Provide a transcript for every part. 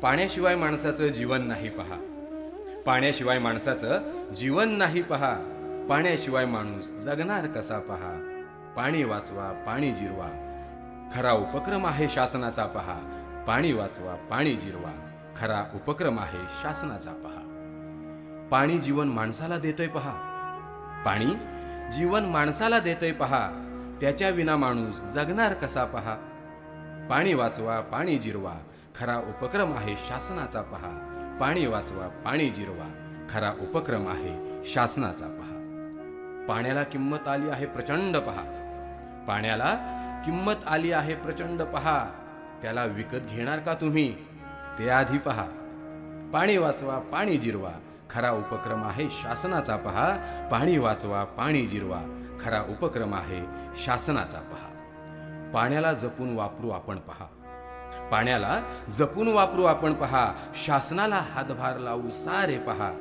पाण्याशिवाय माणसाचं जीवन नाही पहा. पाण्याशिवाय माणसाचं जीवन नाही पहा. पाण्याशिवाय माणूस जगणार कसा पहा. पाणी वाचवा, पाणी जिरवा, खरा उपक्रम आहे शासनाचा पहा. पाणी वाचवा, पाणी जिरवा, खरा उपक्रम आहे शासनाचा पहा. पाणी जीवन माणसाला देतोय पहा. पाणी जीवन माणसाला देतोय पहा. त्याच्या विना माणूस जगणार कसा पहा. पाणी वाचवा, पाणी जिरवा, खरा उपक्रम आहे शासनाचा पहा. पाणी वाचवा, पाणी जिरवा, खरा उपक्रम आहे शासनाचा पहा. पाण्याला किंमत आली आहे प्रचंड पहा. पाण्याला किंमत आली आहे प्रचंड पहा. त्याला विकत घेणार का तुम्ही ते आधी पहा. पाणी वाचवा, पाणी जिरवा, खरा उपक्रम आहे शासनाचा पहा. पाणी वाचवा, पाणी जिरवा, खरा उपक्रम आहे शासनाचा पहा. पाण्याला जपून वापरू आपण पहा. पाण्याला जपून वापरू आपण पहा. शासनाला हातभार लावू सारे पहा.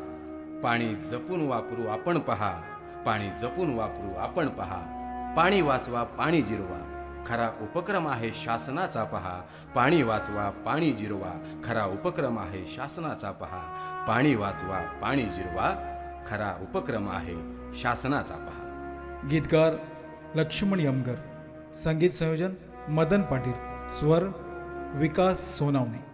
पाणी जपून वापरू आपण पहा. पाणी जपून वापरू आपण पहा. पाणी वाचवा, पाणी जिरवा, खरा उपक्रम आहे शासनाचा पहा. पाणी वाचवा, पाणी जिरवा, खरा उपक्रम आहे शासनाचा पहा. पाणी वाचवा, पाणी जिरवा, खरा उपक्रम आहे शासनाचा पहा. गीतकार लक्ष्मण यमगर, संगीत संयोजन मदन पाटील, स्वर विकास सोनावणे.